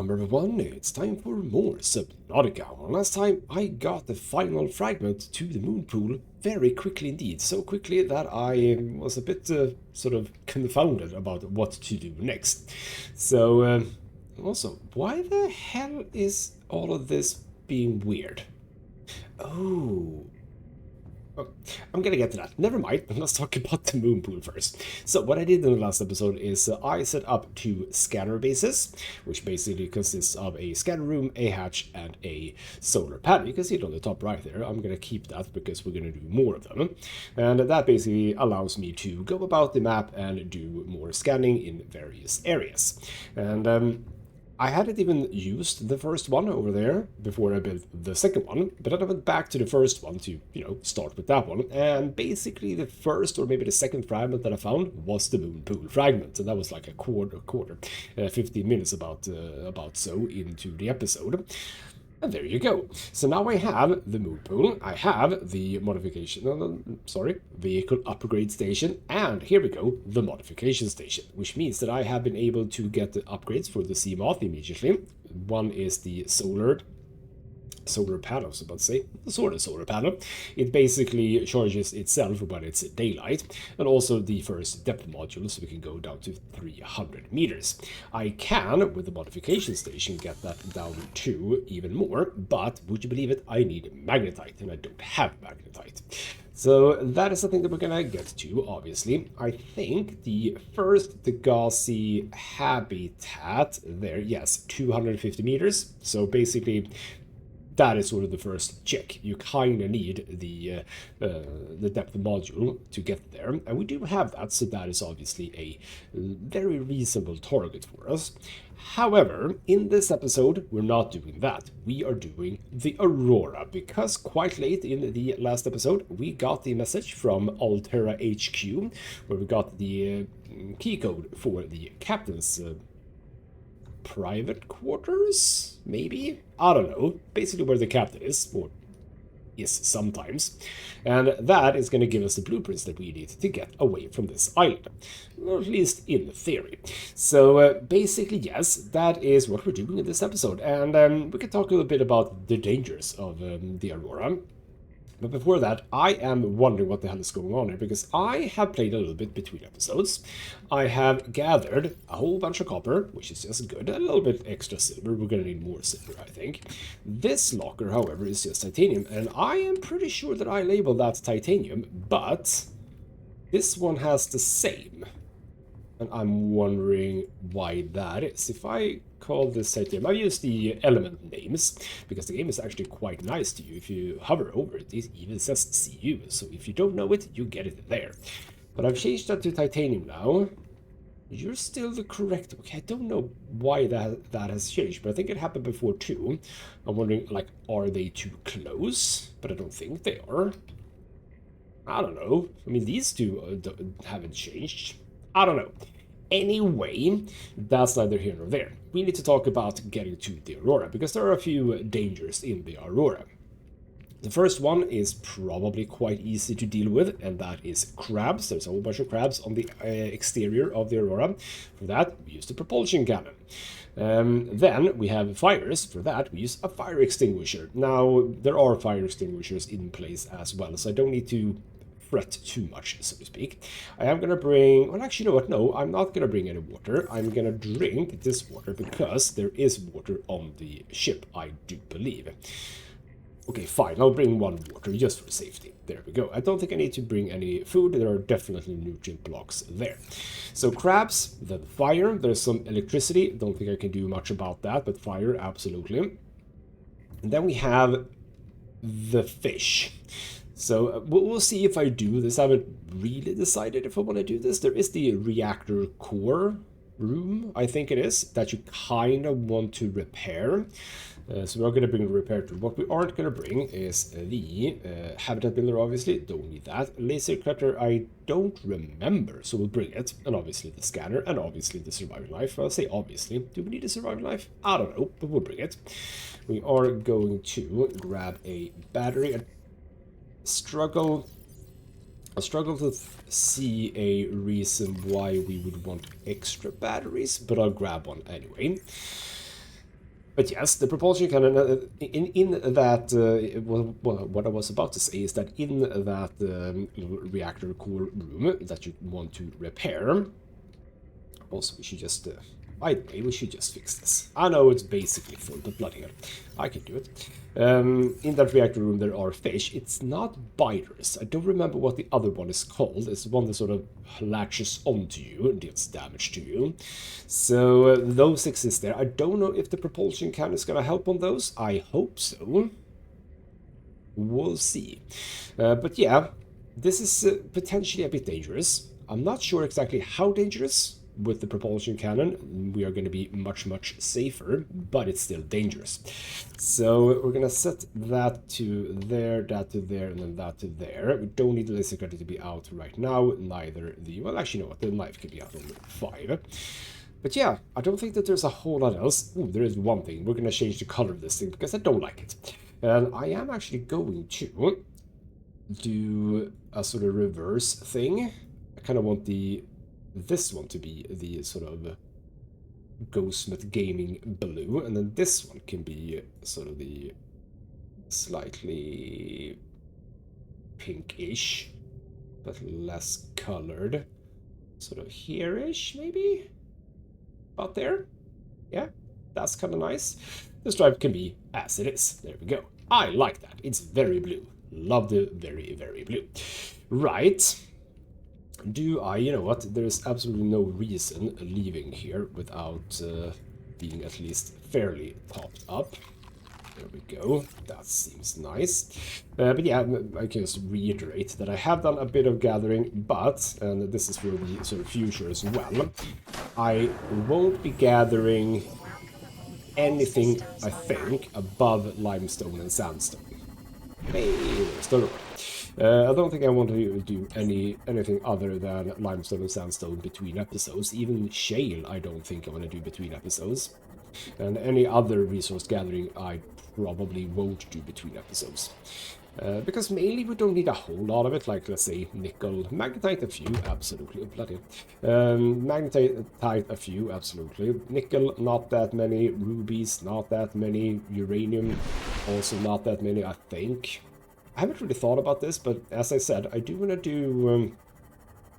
number one, it's time for more Subnautica. Last time I got the final fragment to the moon pool very quickly indeed, so quickly that I was a bit sort of confounded about what to do next. So, also, why the hell is all of this being weird? Oh, I'm gonna get to that. Never mind. Let's talk about the moon pool first. So what I did in the last episode is I set up 2 scanner bases, which basically consists of a scanner room, a hatch, and a solar panel. You can see it on the top right there. I'm gonna keep that because we're gonna do more of them. And that basically allows me to go about the map and do more scanning in various areas. And I hadn't even used the first one over there before I built the second one, but then I went back to the first one to, start with that one. And basically the first or maybe the second fragment that I found was the moon pool fragment. And that was like a quarter, 15 minutes about so into the episode. And there you go. So now I have the moon pool, I have the vehicle upgrade station, and here we go, the modification station, which means that I have been able to get the upgrades for the sea moth immediately. One is the solar panel, so let's say, the sort of solar panel. It basically charges itself when it's daylight, and also the first depth module, so we can go down to 300 meters. I can, with the modification station, get that down to even more, but would you believe it, I need magnetite, and I don't have magnetite. So that is the thing that we're gonna get to, obviously. I think the first Degassi habitat there, yes, 250 meters, so basically that is sort of the first check. You kind of need the depth module to get there, and we do have that, so that is obviously a very reasonable target for us. However, in this episode, we're not doing that. We are doing the Aurora, because quite late in the last episode, we got the message from Altera HQ, where we got the key code for the captain's private quarters, maybe? I don't know. Basically where the captain is, or is sometimes. And that is going to give us the blueprints that we need to get away from this island. Or at least in theory. So basically, yes, that is what we're doing in this episode. And we can talk a little bit about the dangers of the Aurora. But before that, I am wondering what the hell is going on here, because I have played a little bit between episodes. I have gathered a whole bunch of copper, which is just good, a little bit extra silver. We're going to need more silver, I think. This locker, however, is just titanium, and I am pretty sure that I labeled that titanium, but this one has the same. And I'm wondering why that is. If I call this titanium, I've used the element names, because the game is actually quite nice to you. If you hover over it, it even says CU, so if you don't know it, you get it there. But I've changed that to titanium now. You're still the correct... Okay, I don't know why that has changed, but I think it happened before too. I'm wondering, like, are they too close? But I don't think they are. I don't know. I mean, these two haven't changed. I don't know. Anyway, that's neither here nor there. We need to talk about getting to the Aurora, because there are a few dangers in the Aurora. The first one is probably quite easy to deal with, and that is crabs. There's a whole bunch of crabs on the exterior of the Aurora. For that, we use the propulsion cannon. Then we have fires. For that, we use a fire extinguisher. Now, there are fire extinguishers in place as well, so I don't need to fret too much, so to speak. I am going to bring... Well, actually, you know what? No, I'm not going to bring any water. I'm going to drink this water because there is water on the ship, I do believe. Okay, fine. I'll bring one water just for safety. There we go. I don't think I need to bring any food. There are definitely nutrient blocks there. So crabs, then fire. There's some electricity. Don't think I can do much about that, but fire, absolutely. And then we have the fish. So we'll see if I do this. I haven't really decided if I want to do this. There is the reactor core room, I think it is, that you kind of want to repair. So we're going to bring the repair tool. What we aren't going to bring is the habitat builder, obviously. Don't need that. Laser cutter, I don't remember, so we'll bring it. And obviously the scanner, and obviously the survival knife. I'll say obviously. Do we need a survival knife? I don't know, but we'll bring it. We are going to grab a battery. I struggle to see a reason why we would want extra batteries, but I'll grab one anyway. But yes, the propulsion cannon, in that, what I was about to say is that in that reactor core room that you want to repair, also we should just, maybe we should just fix this. I know it's basically full, but bloody hell, I can do it. In that reactor room there are fish. It's not biters. I don't remember what the other one is called. It's the one that sort of latches onto you and deals damage to you. So those exist there. I don't know if the propulsion cannon is going to help on those. I hope so. We'll see. But yeah, this is potentially a bit dangerous. I'm not sure exactly how dangerous. With the propulsion cannon, we are going to be much, much safer, but it's still dangerous. So we're going to set that to there, that to there, and then that to there. We don't need the laser cutter to be out right now, neither the... Well, actually, you know what? The knife can be out on 5. But yeah, I don't think that there's a whole lot else. Ooh, there is one thing. We're going to change the color of this thing because I don't like it. And I am actually going to do a sort of reverse thing. I kind of want this one to be the sort of ghostmutgaming blue, and then this one can be sort of the slightly pinkish but less colored, sort of here-ish, maybe about there. Yeah, that's kind of nice. The stripe can be as it is. There we go. I like that. It's very blue. Love the very, very blue. Right. You know what, there's absolutely no reason leaving here without being at least fairly topped up. There we go, that seems nice. But yeah, I can just reiterate that I have done a bit of gathering, but, and this is for the sort of future as well, I won't be gathering anything, I think, above limestone and sandstone. Hey, there's the Aurora. I don't think I want to do anything other than limestone and sandstone between episodes. Even shale I don't think I want to do between episodes. And any other resource gathering I probably won't do between episodes. Because mainly we don't need a whole lot of it, like let's say nickel, magnetite a few, absolutely, bloody. Magnetite a few, absolutely. Nickel, not that many. Rubies, not that many. Uranium, also not that many, I think. I haven't really thought about this, but as I said, I do want to do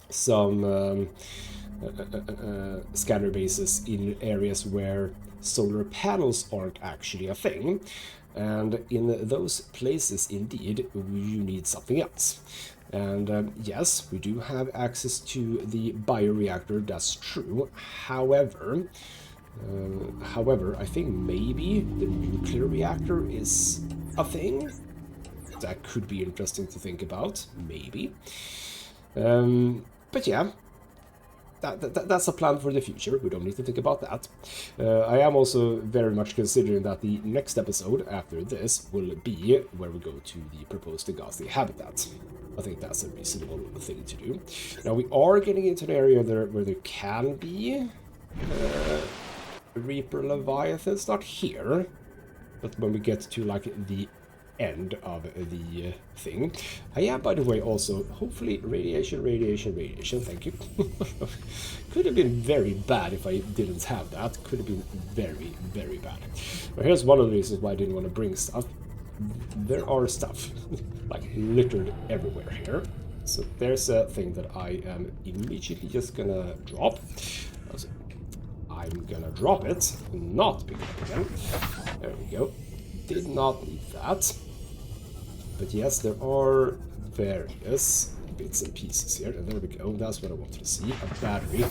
some scanner bases in areas where solar panels aren't actually a thing. And in those places, indeed, you need something else. And yes, we do have access to the bioreactor, that's true. However, I think maybe the nuclear reactor is a thing. That could be interesting to think about, maybe. But yeah, that's a plan for the future. We don't need to think about that. I am also very much considering that the next episode after this will be where we go to the proposed ghastly habitat. I think that's a reasonable thing to do. Now we are getting into an area where there can be Reaper Leviathans, not here, but when we get to like the end of the thing. I am, by the way, also hopefully radiation, thank you. Could have been very bad if I didn't have that. Could have been very, very bad. But here's one of the reasons why I didn't want to bring stuff. There are stuff like littered everywhere here. So there's a thing that I am immediately just gonna drop. I'm gonna drop it, not pick it up again. There we go. Did not need that. But yes, there are various bits and pieces here. And there we go. That's what I wanted to see. A battery.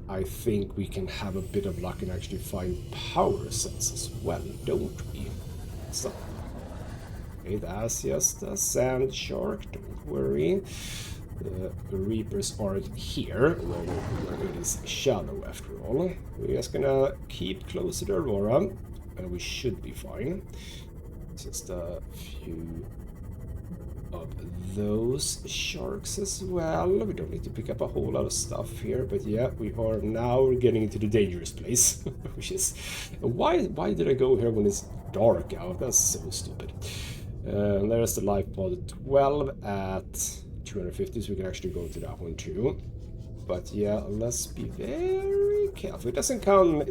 I think we can have a bit of luck and actually find power cells as well, don't we? So, okay, that's just a sand shark. Don't worry. The Reapers aren't here, where it is shallow after all. We're just gonna keep close to the Aurora, and we should be fine. Just a few of those sharks as well. We don't need to pick up a whole lot of stuff here, but yeah, we are now getting into the dangerous place, which is... Why did I go here when it's dark out? That's so stupid. There's the life pod 12 at 250, so we can actually go to that one too. but yeah, let's be very careful. It doesn't come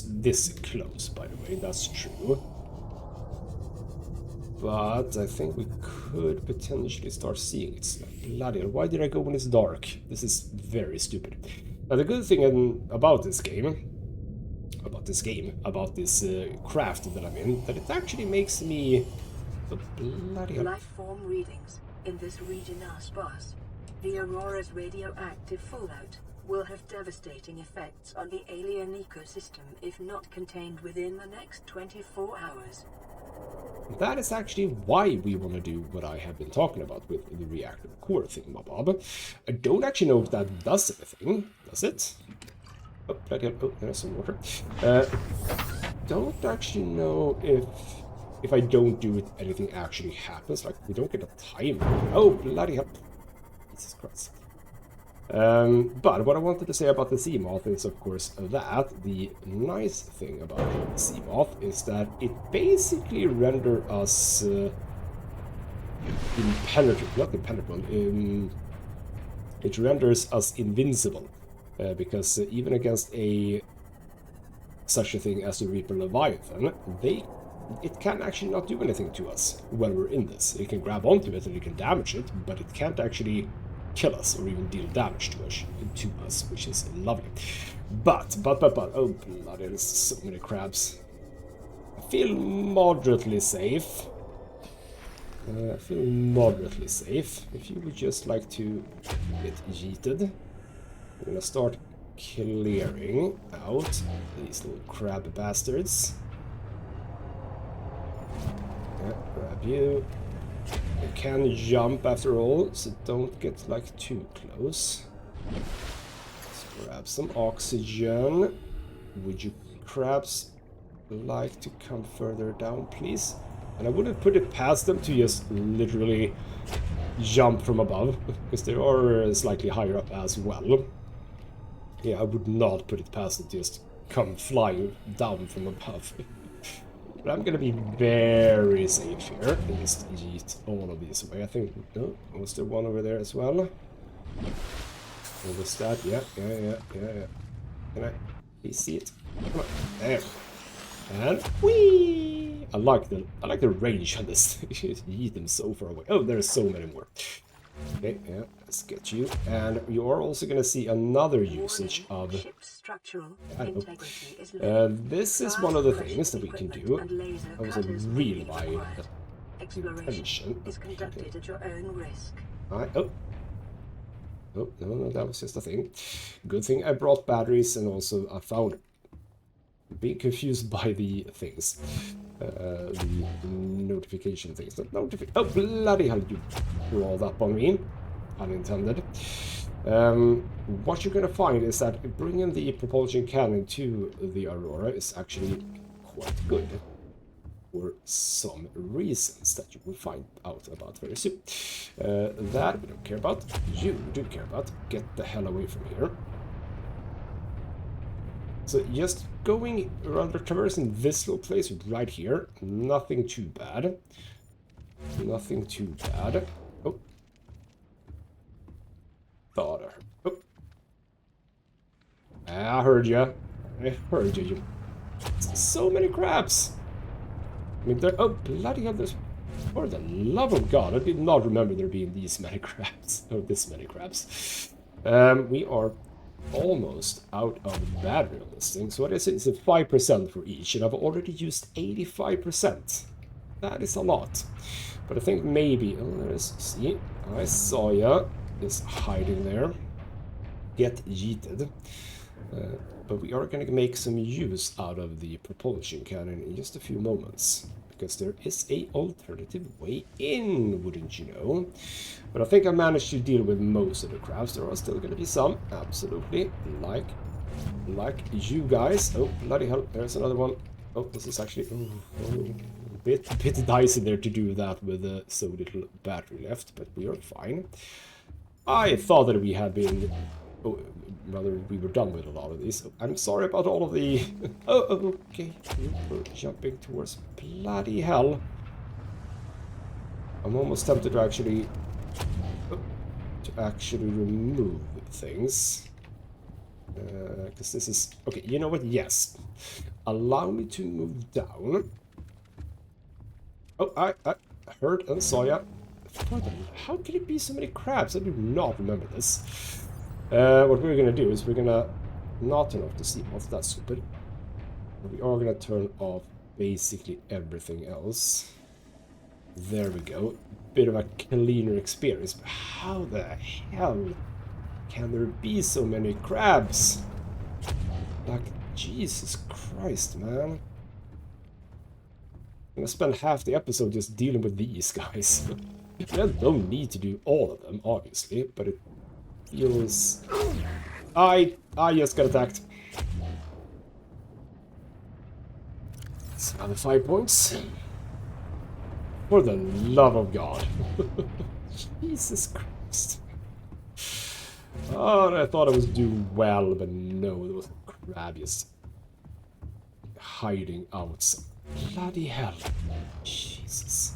this close, by the way, that's true. But I think we could potentially start seeing it. Bloody hell, why did I go when it's dark? This is very stupid. Now the good thing about this game, about this craft that I'm in, that it actually makes me... Oh, bloody hell. Life form readings in this region are sparse. The Aurora's radioactive fallout will have devastating effects on the alien ecosystem if not contained within the next 24 hours. That is actually why we want to do what I have been talking about with the reactor core thingamabob. I don't actually know if that does anything, does it? Oh, bloody hell. Oh, there's some water. Don't actually know if I don't do it, anything actually happens. Like, we don't get a timer. Oh, bloody hell. Jesus Christ. But what I wanted to say about the Seamoth is, of course, that the nice thing about the Seamoth is that it basically renders us it renders us invincible, because even against such a thing as the Reaper Leviathan, it can actually not do anything to us when we're in this. It can grab onto it and it can damage it, but it can't actually kill us or even deal damage to us, which is lovely. But, oh bloody, there's so many crabs. I feel moderately safe. If you would just like to get yeeted, I'm gonna start clearing out these little crab bastards. Yeah, grab you. You can jump after all, so don't get like too close. Let's grab some oxygen. Would you crabs like to come further down, please? And I wouldn't put it past them to just literally jump from above, because they are slightly higher up as well. Yeah, I would not put it past them to just come flying down from above. But I'm gonna be very safe here and just yeet all of these away. I think, no, was there one over there as well? What was that? Yeah. Can I please see it? Come on, there. And whee! I like the range on this. Yeet them so far away. Oh, there's so many more. Okay, yeah, let's get you. And you are also going to see another usage of... this is one of the things that we can do. That was a real my attention. Oh, no, that was just a thing. Good thing I brought batteries, and also I found... being confused by the things. The notification things. Oh, bloody hell, you rolled up on me. Unintended. What you're gonna find is that bringing the propulsion cannon to the Aurora is actually quite good. For some reasons that you will find out about very soon. That we don't care about. You do care about. Get the hell away from here. So just going around, traversing this little place right here, nothing too bad. Nothing too bad. Oh. Thought I heard. Oh. I heard you. I heard you. So many crabs. I mean, oh, bloody hell, there's... For the love of God, I did not remember there being these many crabs. Oh, this many crabs. We are... almost out of battery on this thing. So what is it? It's a 5% for each, and I've already used 85%. That is a lot. But I think maybe... Oh, there's... See? I saw ya. Is hiding there. Get yeeted. But we are going to make some use out of the propulsion cannon in just a few moments. Because there is a alternative way in, wouldn't you know? But I think I managed to deal with most of the crabs. There are still going to be some, absolutely, like you guys. Oh, bloody hell, there's another one. Oh, this is actually a bit dicey there to do that with so little battery left, but we are fine. I thought that we had been... Oh, rather, we were done with a lot of these. I'm sorry about all of the... Oh, okay. We're jumping towards... Bloody hell. I'm almost tempted to actually... remove things. Because this is... Okay, you know what? Yes. Allow me to move down. Oh, I heard and saw ya. How can it be so many crabs? I do not remember this. What we're gonna do is we're gonna not turn off the sea moth. That's stupid. We are gonna turn off basically everything else. There we go. Bit of a cleaner experience. But how the hell can there be so many crabs? Like, Jesus Christ, man. I'm gonna spend half the episode just dealing with these guys. I don't need to do all of them, obviously, but it feels... I just got attacked. It's another 5 points. For the love of God. Jesus Christ. Oh, I thought I was doing well, but no, there was a crab just hiding out. Bloody hell. Jesus.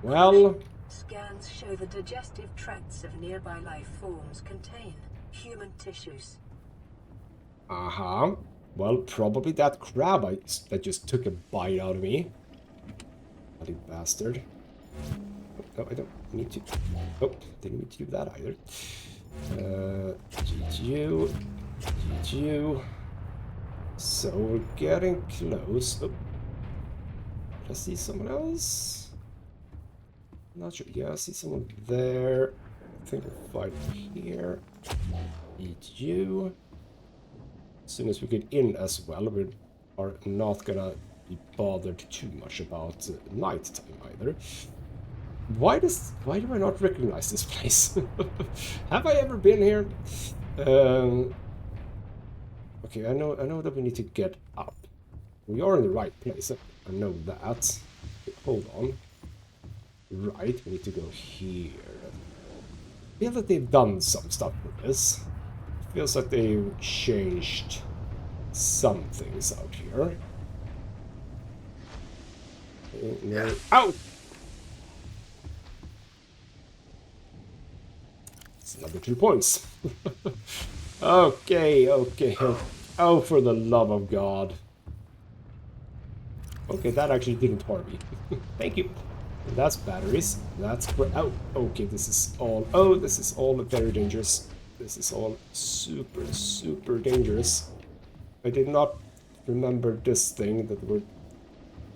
Well... Scans show the digestive tracts of nearby life forms contain human tissues. Uh-huh. Well, probably that crab that just took a bite out of me. Bloody bastard. Oh, I don't need to... Oh, didn't need to do that either. GG. GG. So, we're getting close. Oh. Did I see someone else? Not sure. Yeah, I see someone there. I think we'll fight here. Eat you. As soon as we get in as well, we are not gonna be bothered too much about night time either. Why do I not recognize this place? Have I ever been here? Okay, I know that we need to get up. We are in the right place. I know that. Okay, hold on. Right, we need to go here. I feel that they've done some stuff with this. It feels like they've changed some things out here. No. Ow! It's another 2 points. Okay. Oh, for the love of God. Okay, that actually didn't harm me. Thank you. That's batteries. That's... Oh, okay, this is all... Oh, this is all very dangerous. This is all super, super dangerous. I did not remember this thing, that there were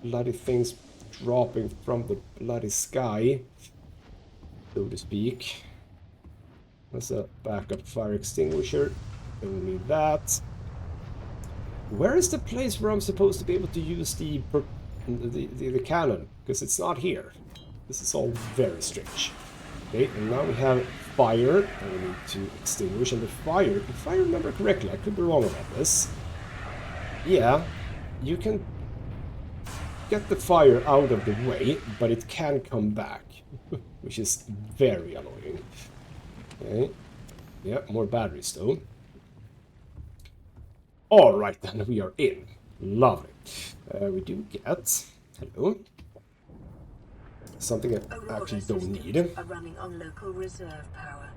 bloody things dropping from the bloody sky, so to speak. There's a backup fire extinguisher. Don't need that. Where is the place where I'm supposed to be able to use the cannon? Because it's not here. This is all very strange. Okay, and now we have fire, and we need to extinguish. And the fire, if I remember correctly, I could be wrong about this. Yeah, you can get the fire out of the way, but it can come back, which is very annoying. Okay, yeah, more batteries though. Alright then, we are in. Lovely. We do get... Hello. Something I actually don't need. Are running on local reserve power,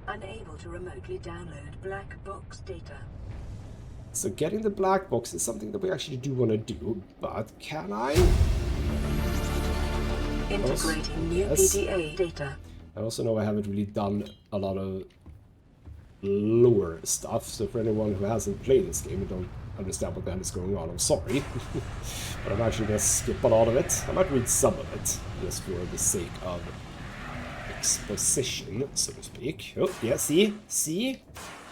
unable to remotely download black box data. So getting the black box is something that we actually do want to do, but can I? Integrating new PDA data. I also know I haven't really done a lot of lore stuff, so for anyone who hasn't played this game and don't understand what the hell is going on, I'm sorry. But I'm actually going to skip a lot of it. I might read some of it, just for the sake of exposition, so to speak. Oh, yeah, see?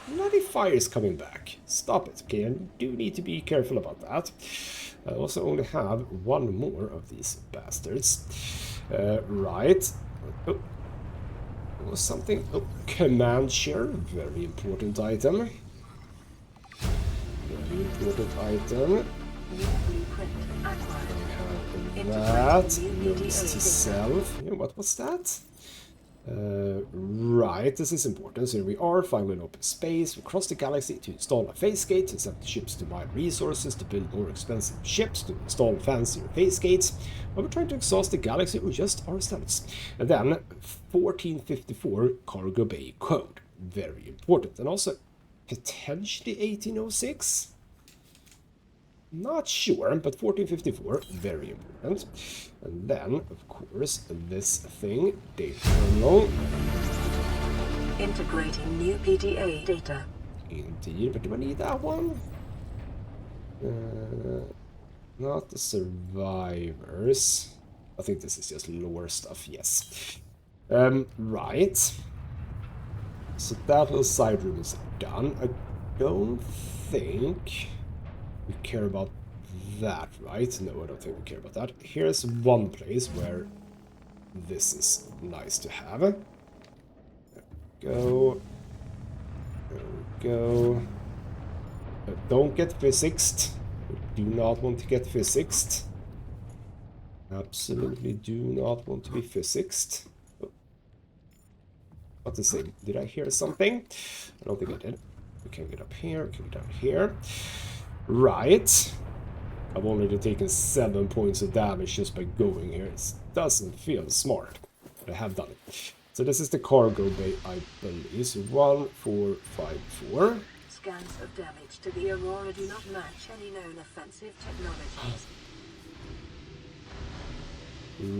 Bloody fire is coming back. Stop it, okay? I do need to be careful about that. I also only have one more of these bastards. Right. Oh. There was something. Oh, command share. Very important item. Very important item. I have that. Notes to self. Yeah, what was that? Right, this is important. So here we are, finally in open space. We cross the galaxy to install a phase gate, to send the ships to mine resources, to build more expensive ships, to install fancier phase gates. While we're trying to exhaust the galaxy or just ourselves. And then 1454 cargo bay code. very important. And also potentially 1806. Not sure, but 1454, very important. And then, of course, this thing, data terminal. Integrating new PDA data. Indeed, but do I need that one? Not the survivors. I think this is just lore stuff, yes. Right. So that little side room is done. I don't think we care about that, right? No, I don't think we care about that. Here's one place where this is nice to have. There we go. There we go. Don't get physicsed. Do not want to get physicsed. Absolutely do not want to be physicsed. Oh. What to say? Did I hear something? I don't think I did. We can get up here, we can get down here. Right. I've already taken 7 points of damage just by going here. It doesn't feel smart, but I have done it. So this is the cargo bay, I believe. So 1454. Scans of damage to the Aurora do not match any known offensive technologies.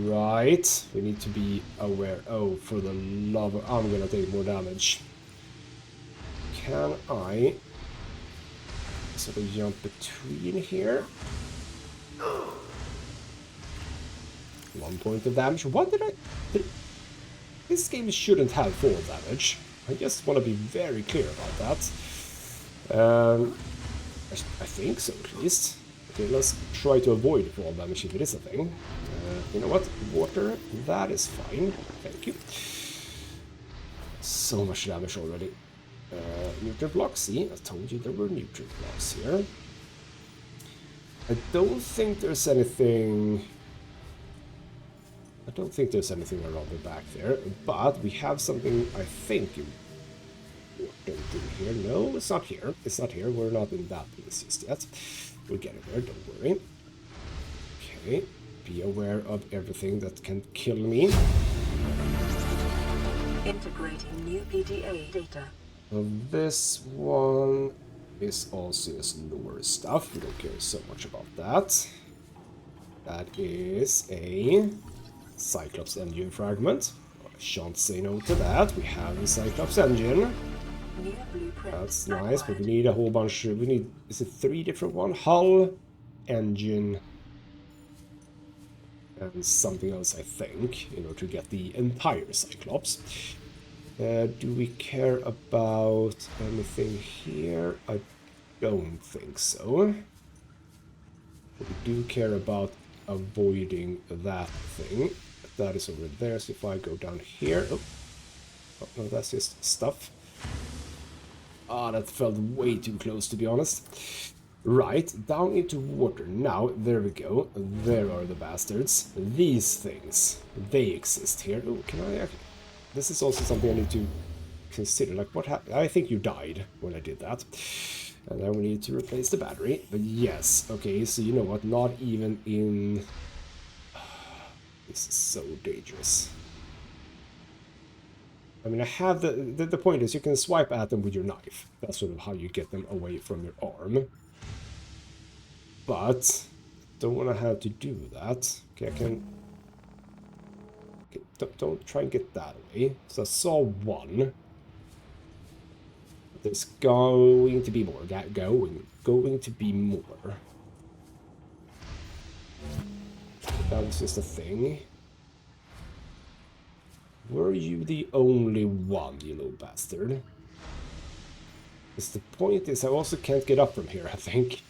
Right. We need to be aware. Oh, for the love of... I'm gonna take more damage. Can I sort of jump between here? 1 point of damage. What did I... This game shouldn't have fall damage. I just want to be very clear about that. I think so, at least. Okay, let's try to avoid fall damage if it is a thing. You know what? Water, that is fine. Thank you. So much damage already. Nutrient blocks, see? I told you there were nutrient blocks here. I don't think there's anything... I don't think there's anything around the back there, but we have something, I think, important in here. No, it's not here. It's not here. We're not in that place just yet. We'll get it there, don't worry. Okay, be aware of everything that can kill me. Integrating new PDA data. This one is also just lore stuff. We don't care so much about that. That is a Cyclops engine fragment. I shan't say no to that. We have a Cyclops engine. That's nice, but we need a whole bunch. We need, is it 3 different ones? Hull, engine, and something else, I think, in order to get the entire Cyclops. Do we care about anything here? I don't think so. But we do care about avoiding that thing. That is over there, so if I go down here... Oh, no, that's just stuff. Ah, that felt way too close, to be honest. Right, down into water. Now, there we go. There are the bastards. These things, they exist here. Oh, can I... This is also something I need to consider. Like, what happened? I think you died when I did that. And then we need to replace the battery. But yes, okay, so you know what? Not even in... This is so dangerous. I mean, I have the point is you can swipe at them with your knife. That's sort of how you get them away from your arm. But don't want to have to do that. Okay, I can... Okay, don't try and get that away. So I saw one. There's going to be more. Going to be more. That was just a thing. Were you the only one, you little bastard? Because the point is I also can't get up from here, I think.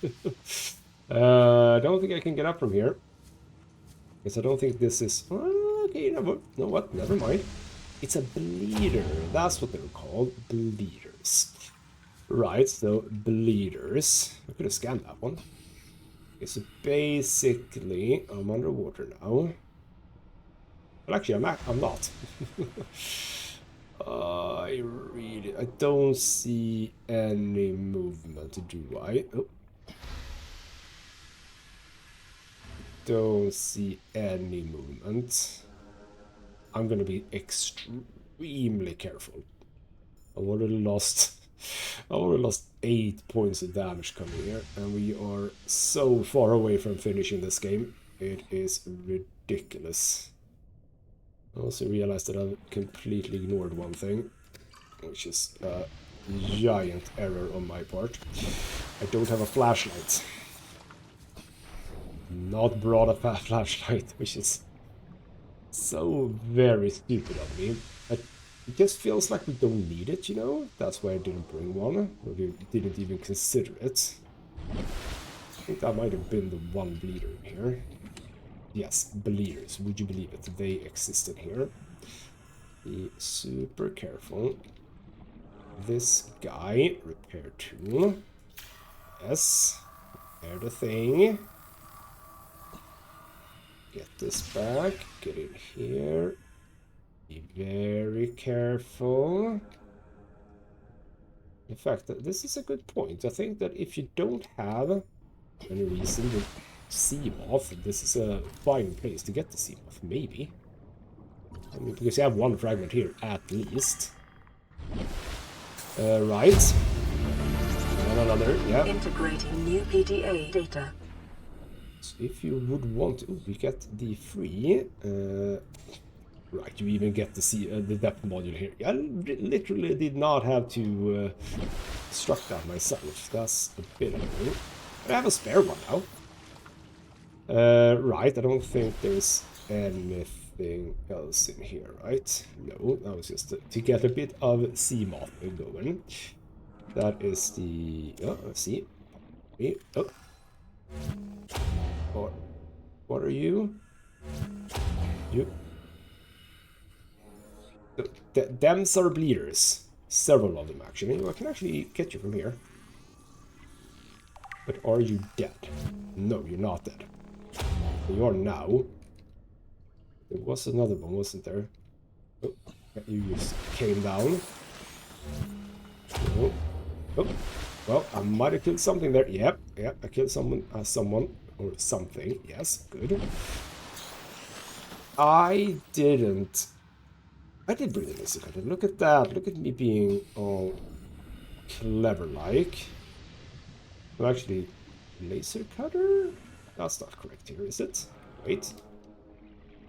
I don't think I can get up from here. Because I don't think this is... Okay, you know what? Never mind. It's a bleeder. That's what they're called. Bleeders. Right, so bleeders. I could have scanned that one. Okay, so basically, I'm underwater now. Well, actually, I'm not. I don't see any movement, do I? Oh. Don't see any movement. I'm gonna be extremely careful. already lost 8 points of damage coming here, and we are so far away from finishing this game. It is ridiculous. I also realized that I've completely ignored one thing, which is a giant error on my part. I don't have a flashlight. Not brought a flashlight, which is so very stupid of me. It just feels like we don't need it, you know? That's why I didn't bring one, or didn't even consider it. I think that might have been the one bleeder in here. Yes, bleeders, would you believe it? They exist in here. Be super careful. This guy, repair tool. Yes, repair the thing. Get this back, get it here. Be very careful. In fact, this is a good point. I think that if you don't have any reason to sea moth, this is a fine place to get the sea moth, maybe. I mean, because you have one fragment here, at least. Right. And another, yeah. Integrating new PDA data. So if you would want to, we get the free. Right, you even get to see the depth module here. I literally did not have to struck that myself. That's a bit annoying. But I have a spare one now. Right, I don't think there's anything else in here, right? No, that was just to get a bit of sea moth going. That is the... oh, let's see. Oh. What are you? You... Dems are bleeders. Several of them, actually. I can actually get you from here. But are you dead? No, you're not dead. You are now. There was another one, wasn't there? Oh, you just came down. Oh, oh. Well, I might have killed something there. Yep, I killed someone or something. Yes, good. I did bring the laser cutter. Look at that. Look at me being all clever-like. Well, actually, laser cutter? That's not correct here, is it? Wait.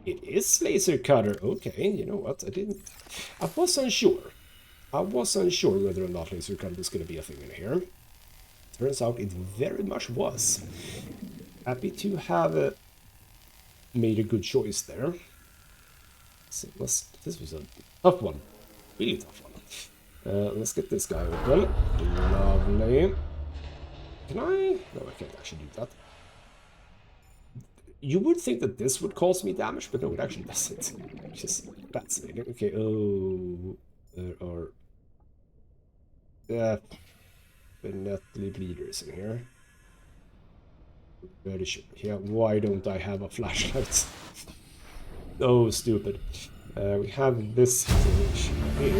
It is laser cutter. Okay, you know what? I was unsure. I was unsure whether or not laser cutter was going to be a thing in here. Turns out it very much was. Happy to have made a good choice there. So this was a tough one. Really tough one. Let's get this guy open. Lovely. Can I? No, I can't actually do that. You would think that this would cause me damage, but no, it actually doesn't. Which is fascinating. Okay, oh... There are... definitely bleeders in here. Very sure. Yeah, why don't I have a flashlight? Oh, stupid. We have this thing, which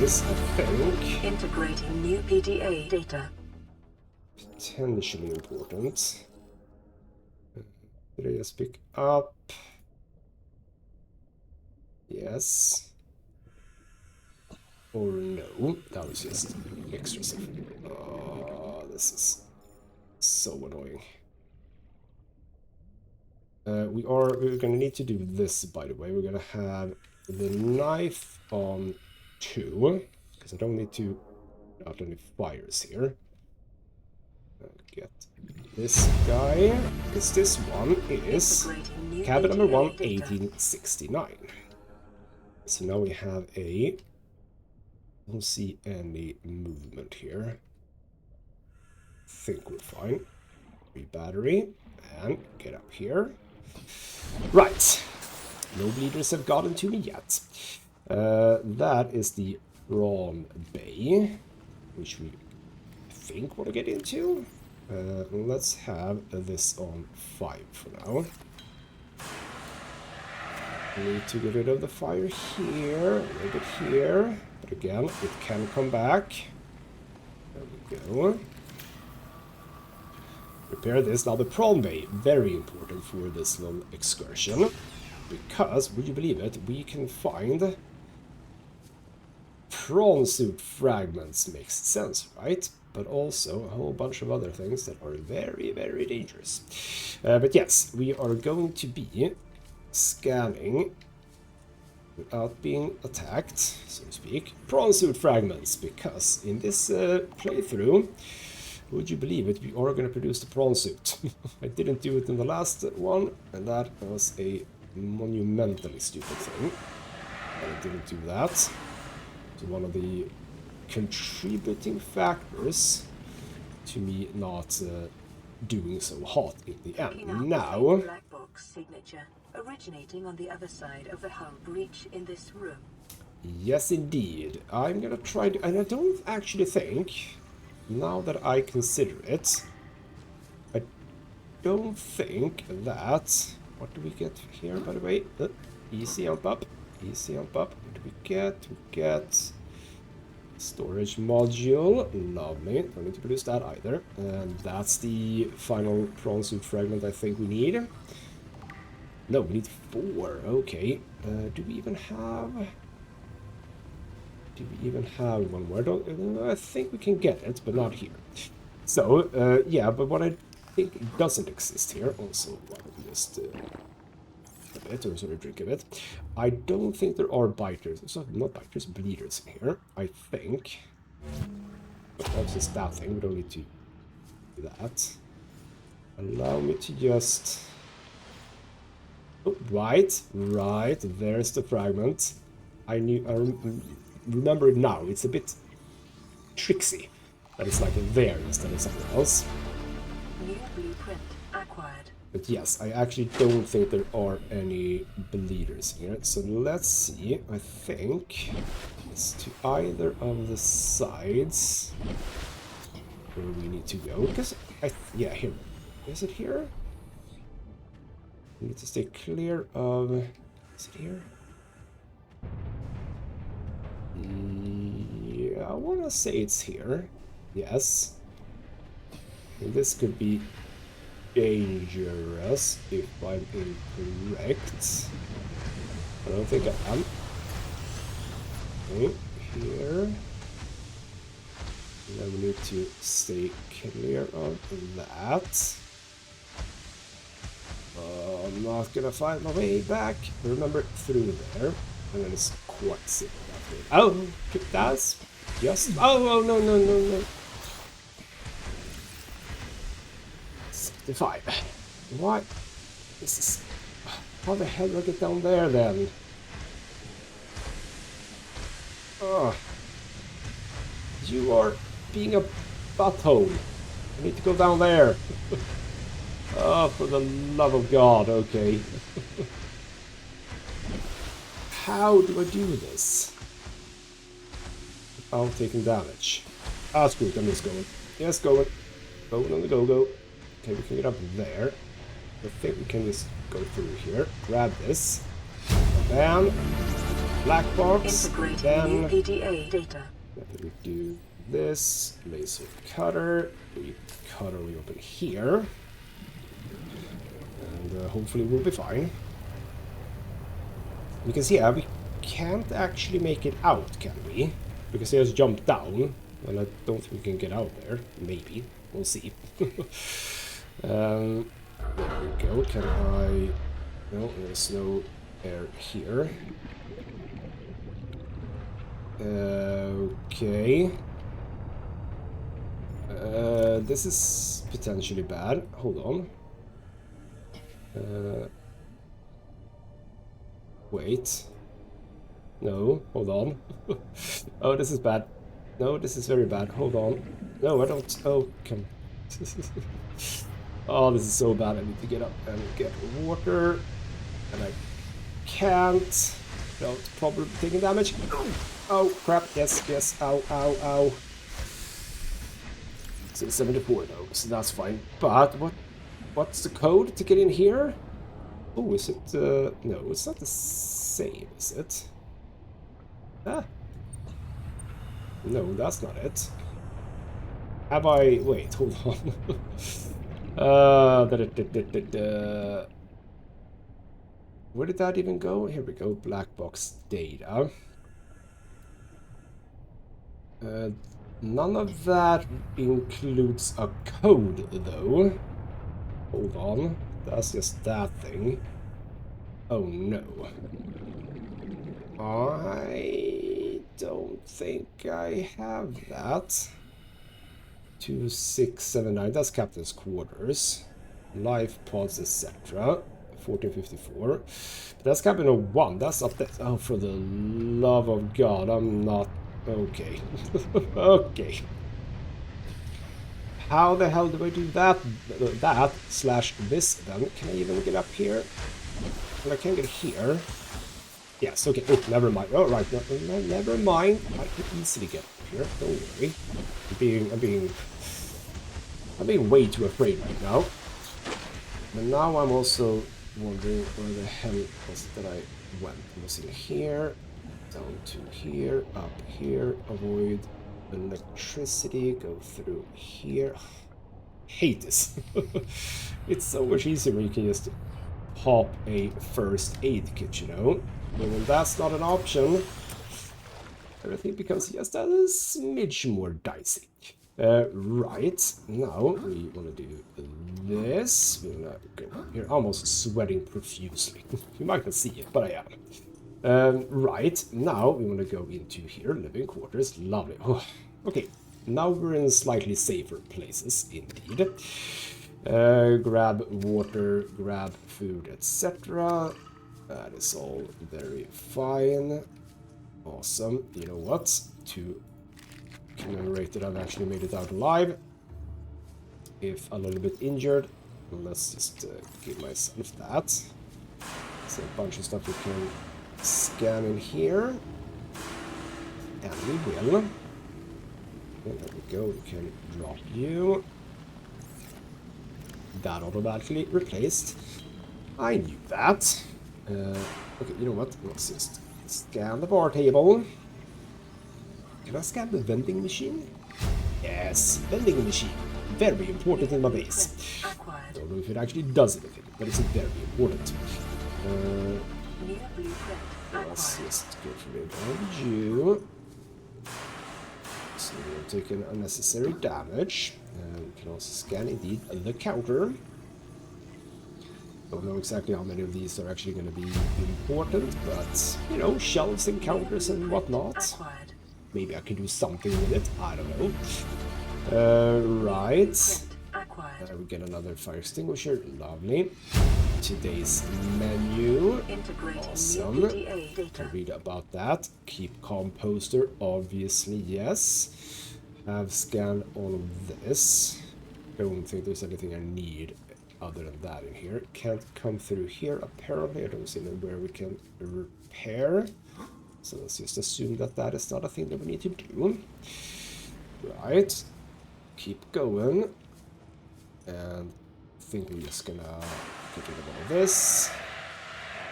is, I think... Integrating new PDA data. Potentially important. Did I just pick up? Yes. Or no. That was just extra stuff. Oh, this is so annoying. We're gonna need to do this, by the way. We're gonna have the knife on 2, because I don't need to put out any fires here. Get this guy, because this one is cabin number 1, 1869. So now we have a... don't see any movement here. Think we're fine. Battery, and get up here. Right. No bleeders have gotten to me yet. That is the Prawn Bay, which we think want to get into. Let's have this on 5 for now. Need to get rid of the fire here, a little bit here, but again, it can come back. There we go. Repair this. Now the Prawn Bay, very important for this little excursion, because, would you believe it, we can find prawn suit fragments makes sense, right? But also a whole bunch of other things that are very, very dangerous. But yes, we are going to be scanning without being attacked, so to speak, prawn suit fragments, because in this playthrough, would you believe it, we are going to produce the prawn suit. I didn't do it in the last one, and that was a monumentally stupid thing. I didn't do that. So one of the contributing factors to me not doing so hot in the end. Now, black box signature originating on the other side of the hull breach in this room. Yes, indeed. I'm gonna try to, and I don't actually think, now that I consider it, I don't think that. What do we get here, by the way? Easy jump up. Easy jump up. What do we get? We get storage module. Lovely. Don't need to produce that either. And that's the final prawn suit fragment I think we need. No, we need 4. Okay. Do we even have... Do we even have one more? I think we can get it, but not here. So, yeah, but what I think doesn't exist here, also, why don't we just a bit, or sort of drink a bit. I don't think there are biters, so not biters, bleeders in here, I think. But that's just that thing, we don't need to do that. Allow me to just... Oh, right, there's the fragment. I remember it now. It's a bit tricksy that it's like there instead of something else. New blueprint acquired. But yes, I actually don't think there are any bleeders here. So let's see. I think it's to either of the sides where we need to go. Because yeah, here. Is it here? We need to stay clear of... Is it here? Yeah, I want to say it's here. Yes. And this could be dangerous if I'm incorrect. I don't think I am. Okay, here. And then we need to stay clear of that. I'm not gonna find my way back. Remember, through there. And then it's quite simple. Oh, that's just... Oh, no. 65. What? This is... How the hell do I get down there, then? Oh. You are being a butthole. I need to go down there. Oh, for the love of God, okay. How do I do this? Without taking damage. Ah, screw it, I'm just going. Yes, going. Going on the go-go. Okay, we can get up there. I think we can just go through here. Grab this. Bam. Black box. Then data. we do this. Laser cutter. We cut our way open here. And hopefully we'll be fine. You can see, we can't actually make it out, can we? Because he has jumped down, and I don't think we can get out there. Maybe. We'll see. There we go. Can I... No, there's no air here. Okay. This is potentially bad. Hold on. Wait. No, hold on. Oh, this is bad. No, this is very bad. Hold on. No, I don't. Oh, come. Oh, this is so bad. I need to get up and get water. And I can't. Without probably taking damage. Oh, crap. Yes. Ow. So 74 though, so that's fine. But what's the code to get in here? Oh, is it... no, it's not the same, is it? Ah. No, that's not it. Have I... Wait, hold on. Where did that even go? Here we go, black box data. None of that includes a code, though. Hold on. That's just that thing. Oh, no. I don't think I have that. 2679, that's Captain's Quarters. Life pods, etc. 1454. But that's Cabin 01, that's up there. Oh, for the love of God, I'm not... Okay. Okay. How the hell do I do that? That slash this then? Can I even get up here? Well, I can't get here. Yes, okay. Oh, never mind. Oh, right. No, never mind. I can easily get up here. Don't worry. I'm being way too afraid right now. But now I'm also wondering where the hell was it that I went. I was in here, down to here, up here, avoid electricity, go through here. Hate this. It's so much easier when you can just pop a first aid kit, you know? But when that's not an option, everything becomes just a smidge more dicey. Right, now we want to do this. We're here almost sweating profusely. You might not see it, but I am. Right, now we want to go into here, living quarters. Lovely. Oh, okay, now we're in slightly safer places, indeed. Grab water, grab food, etc. That is all very fine. Awesome. You know what? To commemorate that I've actually made it out alive, if a little bit injured, let's just give myself that. So a bunch of stuff we can scan in here, and we will. And there we go, we can drop you. That automatically replaced. I knew that. Okay, you know what? Let's just scan the bar table. Can I scan the vending machine? Yes, vending machine. Very important in my base. Don't know if it actually does anything, but it's very important. Let's just get rid of you. So we're taking unnecessary damage. We can also scan, indeed, the counter. Don't know exactly how many of these are actually going to be important, but, you know, shelves and counters and whatnot. Maybe I can do something with it, I don't know. Right. We get another fire extinguisher, lovely. Today's menu, awesome. Can read about that. Keep composter, obviously, yes. Have scanned all of this. Don't think there's anything I need other than that in here. Can't come through here, apparently. I don't see anywhere we can repair. So let's just assume that that is not a thing that we need to do. Right. Keep going. And I think we're just gonna get rid of all of this.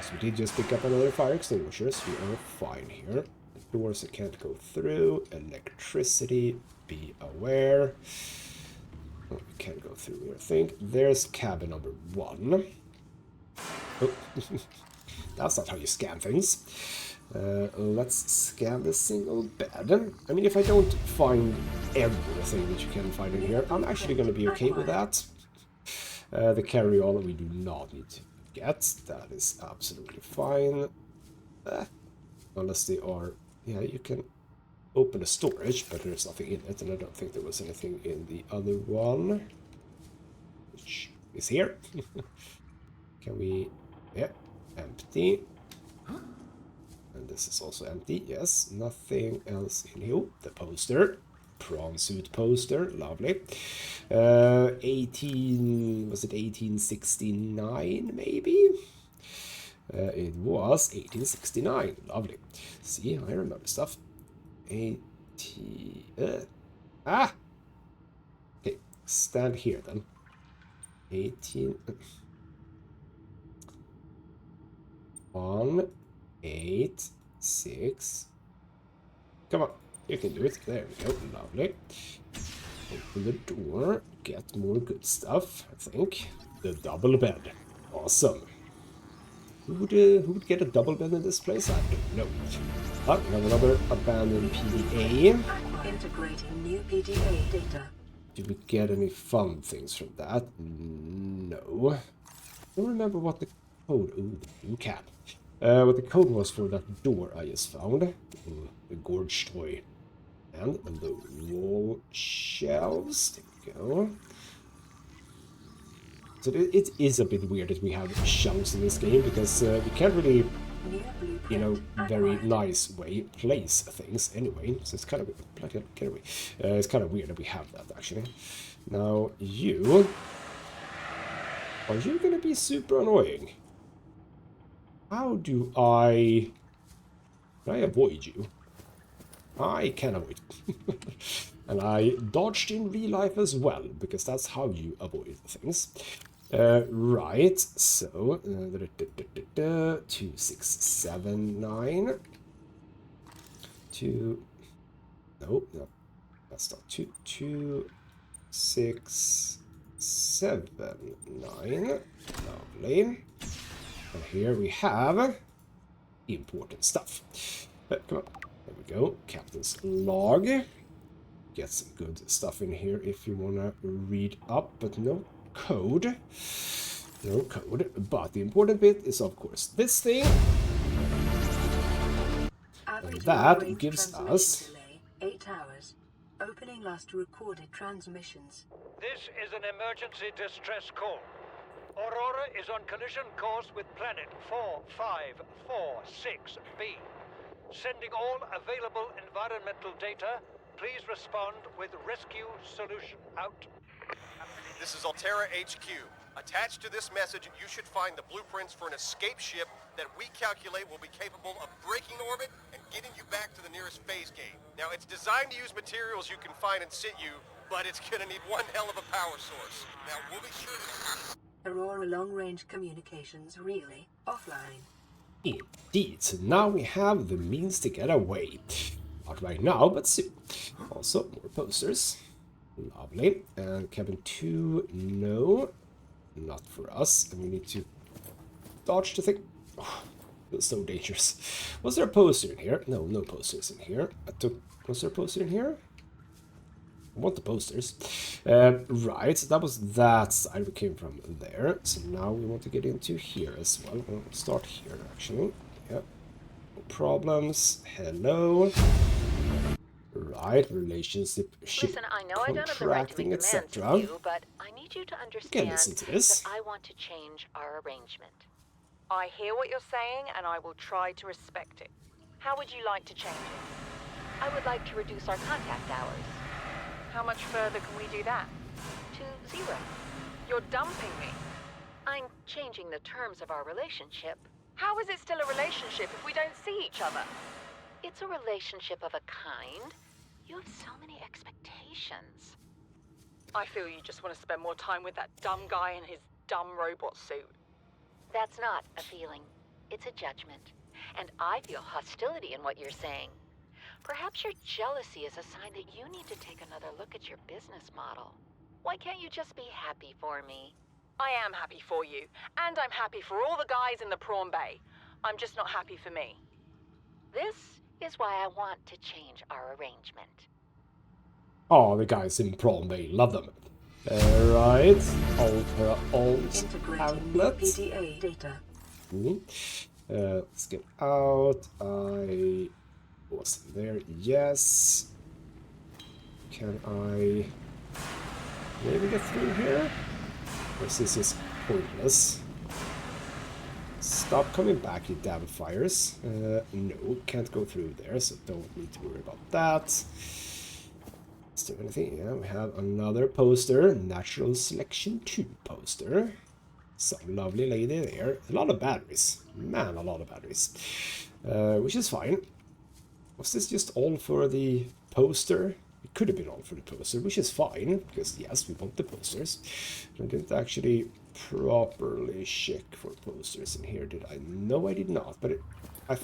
So we did just pick up another fire extinguisher, so we are fine here. Doors I can't go through. Electricity, be aware. Oh, we can't go through here, I think. There's cabin number 1. Oh. That's not how you scan things. Let's scan the single bed. I mean, if I don't find everything that you can find in here, I'm actually going to be okay with that. The carry-all we do not need to get. That is absolutely fine. Unless they are... Yeah, you can open the storage, but there's nothing in it, and I don't think there was anything in the other one. Which is here. Can we... Yeah, empty. And this is also empty, yes. Nothing else in here. The poster. Prawn suit poster, lovely. 18... Was it 1869, maybe? It was 1869, lovely. See, I remember stuff. 80... Okay, stand here then. 18... 1, 8, 6. Come on, you can do it. There we go, lovely. Open the door, get more good stuff, I think. The double bed, awesome. Who would get a double bed in this place? I don't know. But we have another abandoned PDA. Integrating new PDA data. Did we get any fun things from that? No. I don't remember what the code... Ooh, the blue cap. What the code was for that door I just found. Ooh, the gorge toy. And the wall shelves. There we go. So it is a bit weird that we have shelves in this game, because we can't really, you know, very nice way place things anyway. So it's kind of it's kind of weird that we have that actually. Now are you gonna be super annoying? How do I avoid you? I can avoid. And I dodged in real life as well, because that's how you avoid things. Right, so 2679 no, that's not 2679. Lovely. And here we have important stuff. Come on, there we go. Captain's log. Get some good stuff in here if you wanna read up, but no code. No code. But the important bit is, of course, this thing. And that gives us... 8 hours. Opening last recorded transmissions. This is an emergency distress call. Aurora is on collision course with planet 4546b. Sending all available environmental data. Please respond with rescue solution. Out. This is Altera HQ. Attached to this message, you should find the blueprints for an escape ship that we calculate will be capable of breaking orbit and getting you back to the nearest phase gate. Now, it's designed to use materials you can find in situ, but it's gonna need one hell of a power source. Now, we'll be sure to... Aurora long-range communications really offline. Indeed, so now we have the means to get away. Not right now, but soon. Also, more posters. Lovely. And cabin 2, no. Not for us. And we need to dodge the thing. Oh, that's so dangerous. Was there a poster in here? No, no posters in here. Was there a poster in here? I want the posters. Right, so that was that side we came from there. So now we want to get into here as well. We'll start here, actually. Yeah. No problems. Hello. Right, relationship, Listen, I know I don't have the right to make demands of you, but I need you to understand that I want to change our arrangement. I hear what you're saying, and I will try to respect it. How would you like to change it? I would like to reduce our contact hours. How much further can we do that? To 0. You're dumping me. I'm changing the terms of our relationship. How is it still a relationship if we don't see each other? It's a relationship of a kind. You have so many expectations. I feel you just want to spend more time with that dumb guy in his dumb robot suit. That's not a feeling. It's a judgment. And I feel hostility in what you're saying. Perhaps your jealousy is a sign that you need to take another look at your business model. Why can't you just be happy for me? I am happy for you, and I'm happy for all the guys in the prawn bay. I'm just not happy for me. This is why I want to change our arrangement. Oh, the guys in Prawn Bay, love them. Right, Ultra Alt outlet. PDA data. Let's get out. I was there, yes. Can I maybe get through here? This is pointless. Stop coming back, you damn fires. No, can't go through there, so don't need to worry about that. Is there anything? Yeah, we have another poster. Natural Selection 2 poster. Some lovely lady there. A lot of batteries. Man, a lot of batteries. Which is fine. Was this just all for the poster? It could have been all for the poster, which is fine, because yes, we want the posters. I didn't actually properly check for posters in here, did I? No, I did not, but I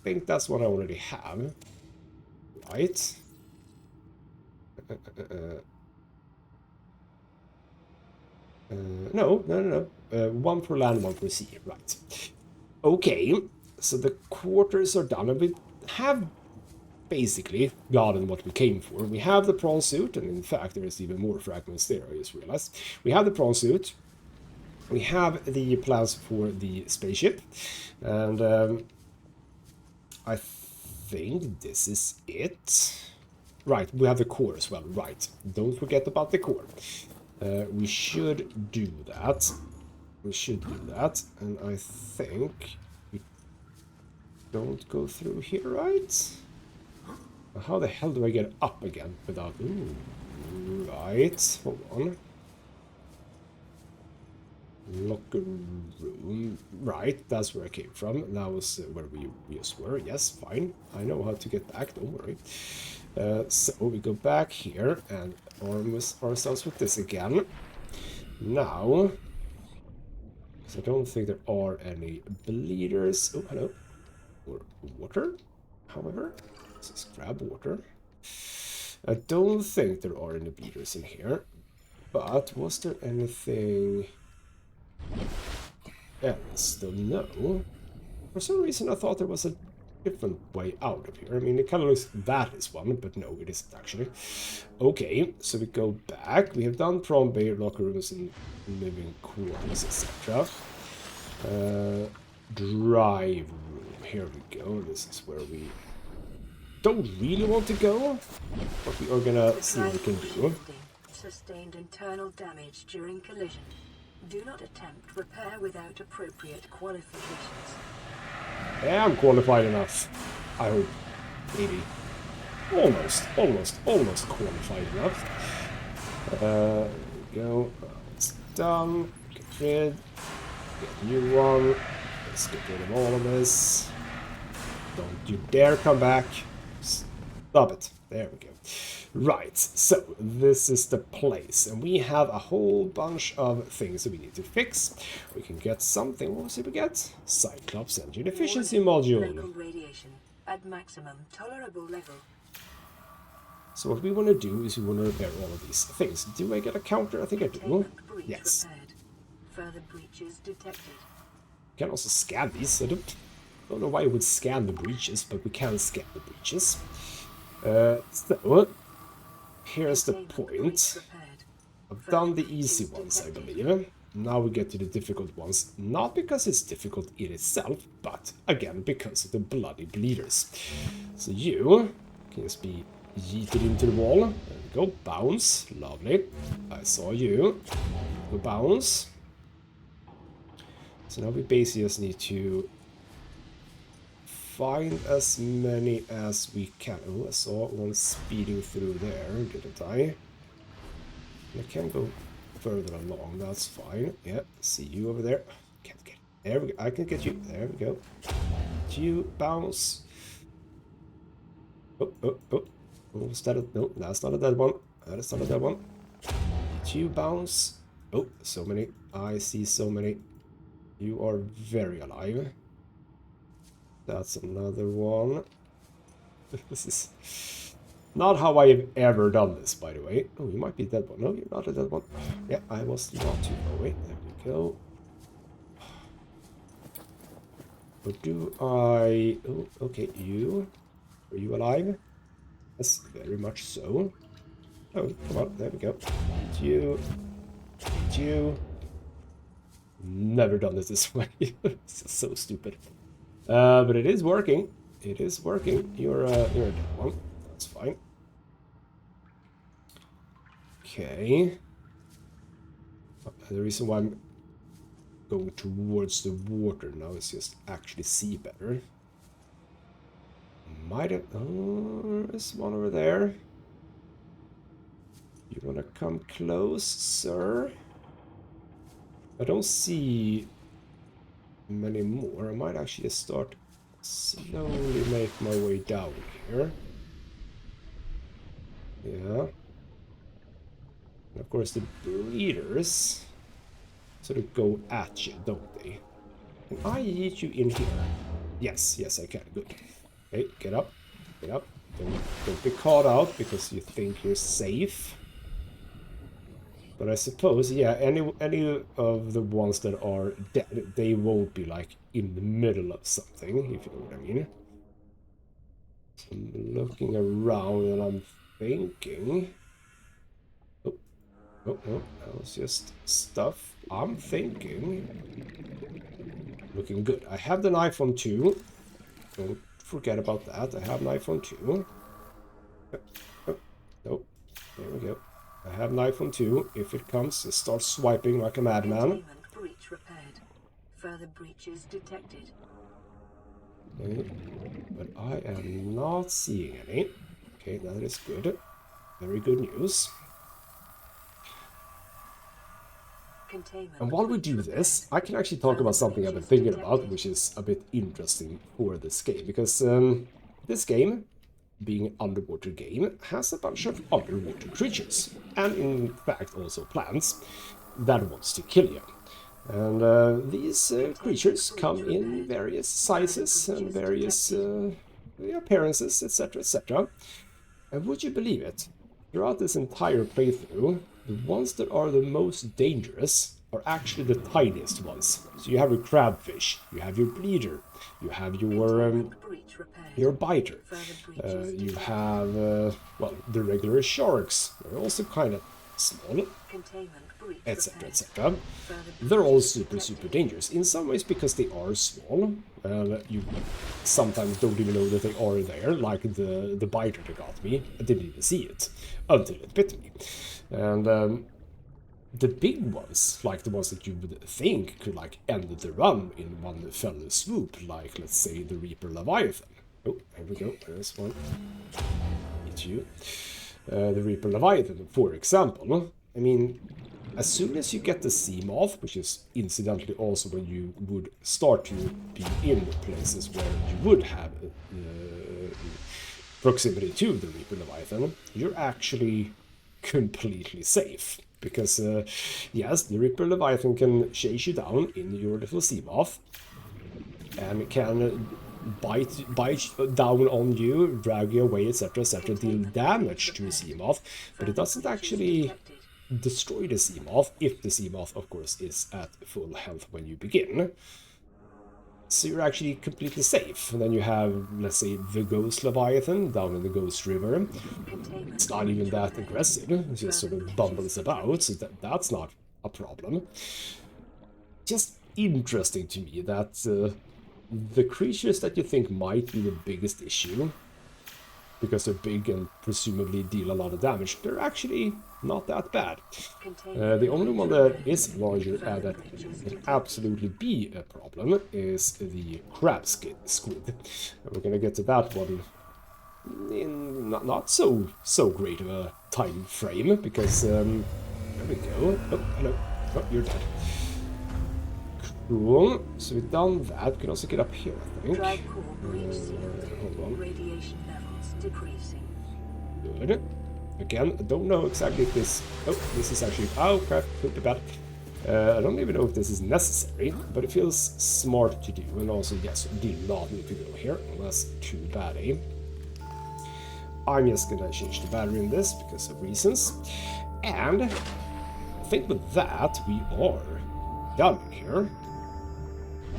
think that's what I already have. Right. No. One for land, one for sea. Right. Okay, so the quarters are done, and we have basically gotten what we came for. We have the prawn suit, and in fact there's even more fragments there, I just realized. We have the prawn suit, we have the plans for the spaceship, and I think this is it. Right, we have the core as well, right. Don't forget about the core. We should do that. We should do that, and I think we don't go through here, right? How the hell do I get up again without... Ooh, right, hold on. Locker room. Right, that's where I came from. That was where we just were. Yes, fine. I know how to get back, don't worry. So we go back here and arm ourselves with this again. Now, because I don't think there are any bleeders. Oh, hello. Or water, however. Let's just grab water. I don't think there are any bleeders in here. But was there anything else? Don't know. For some reason I thought there was a different way out of here. I mean, it kind of looks that is one, but no, it isn't actually. Okay, so we go back. We have done prawn bay, locker rooms, and living quarters, etc. Drive room. Here we go. This is where we don't really want to go, but we are gonna see what we can do. Sustained internal damage during collision. Do not attempt repair without appropriate qualifications. Yeah, I'm qualified enough. I hope. Maybe. Almost qualified enough. There we go. It's done. Get rid. Get a new one. Let's get rid of all of this. Don't you dare come back. Stop it. There we go. Right, so this is the place, and we have a whole bunch of things that we need to fix. We can get something. What was it we get? Cyclops engine efficiency module. Local radiation at maximum tolerable level. So what we want to do is we want to repair all of these things. Do I get a counter? I think I do. Yes. Repaired. Further breaches detected. We can also scan these. I don't know why it would scan the breaches, but we can scan the breaches. So here's the point. I've done the easy ones, I believe. Now we get to the difficult ones. Not because it's difficult in itself, but again because of the bloody bleeders. So you can just be yeeted into the wall. There we go. Bounce. Lovely. I saw you. Go bounce. So now we basically just need to find as many as we can. Oh, I saw one speeding through there, didn't I? I can go further along, that's fine. Yeah, see you over there. Can't get. There we go. I can get you. There we go. Get you, bounce. Oh. Oh, is that a, no, that's not a dead one. That is not a dead one. Get you, bounce. Oh, so many. I see so many. You are very alive. That's another one. This is not how I have ever done this, by the way. Oh, you might be a dead one. No, you're not a dead one. Yeah, I was not too far away. There we go. But do I... Oh, okay, you. Are you alive? Yes, very much so. Oh, come on, there we go. Get you. Get you. Never done this way. It's so stupid. But it is working. It is working. You're a dead one. That's fine. Okay. The reason why I'm going towards the water now is just actually see better. Might have... Oh, there's one over there. You wanna come close, sir? I don't see many more. I might actually start slowly make my way down here. Yeah. And of course the bleeders sort of go at you, don't they? Can I eat you in here? Yes, I can. Good. Okay, get up. Get up. Don't be caught out because you think you're safe. But I suppose, yeah, any of the ones that are dead, they won't be like in the middle of something, if you know what I mean. I'm looking around and I'm thinking... Oh, no, that was just stuff. I'm thinking... Looking good. I have the iPhone 2. Don't forget about that. I have an iPhone 2. Oh, there we go. I have an iPhone 2. If it comes, it starts swiping like a madman. Containment breach repaired. Further breaches detected. Okay. But I am not seeing any. Okay, that is good. Very good news. And while we do this, I can actually talk about something I've been thinking about, which is a bit interesting for this game. Because this game, being an underwater game, has a bunch of underwater creatures. And in fact also plants that wants to kill you. And these creatures come in various sizes and various appearances, etc, etc. And would you believe it? Throughout this entire playthrough, the ones that are the most dangerous are actually the tiniest ones. So you have your crabfish, you have your bleeder, you have your biter, you have, well, the regular sharks. They're also kind of small, etc, etc. They're all super dangerous. In some ways because they are small, you sometimes don't even know that they are there, like the biter that got me. I didn't even see it until it bit me. And the big ones, like the ones that you would think could like end the run in one fell swoop, like let's say the Reaper Leviathan. Oh, there we go, there's one. Eat you. The Reaper Leviathan, for example. I mean, as soon as you get the sea moth, which is incidentally also when you would start to be in places where you would have proximity to the Reaper Leviathan, you're actually completely safe. Because, yes, the Reaper Leviathan can chase you down in your little sea moth, and can bite down on you, drag you away, etc, etc, deal damage to a sea moth, but it doesn't actually destroy the sea moth, if the sea moth, of course, is at full health when you begin. So you're actually completely safe. And then you have, let's say, the Ghost Leviathan down in the Ghost River. It's not even that aggressive, it just sort of bumbles about, so that's not a problem. Just interesting to me that the creatures that you think might be the biggest issue, because they're big and presumably deal a lot of damage, they're actually not that bad. The only one that is larger and that can absolutely be a problem is the crab squid. And we're gonna get to that one in not so great of a time frame, because there we go. Oh, hello. Oh, you're dead. Cool. So we've done that. We can also get up here, I think. Hold on. Radiation levels decreasing. Good. Again, I don't know exactly if this... Oh, this is actually... Oh, crap. Pretty bad. I don't even know if this is necessary, but it feels smart to do. And also, yes, do not need to go here, unless too bad, eh? I'm just gonna change the battery in this, because of reasons. And I think with that, we are done here.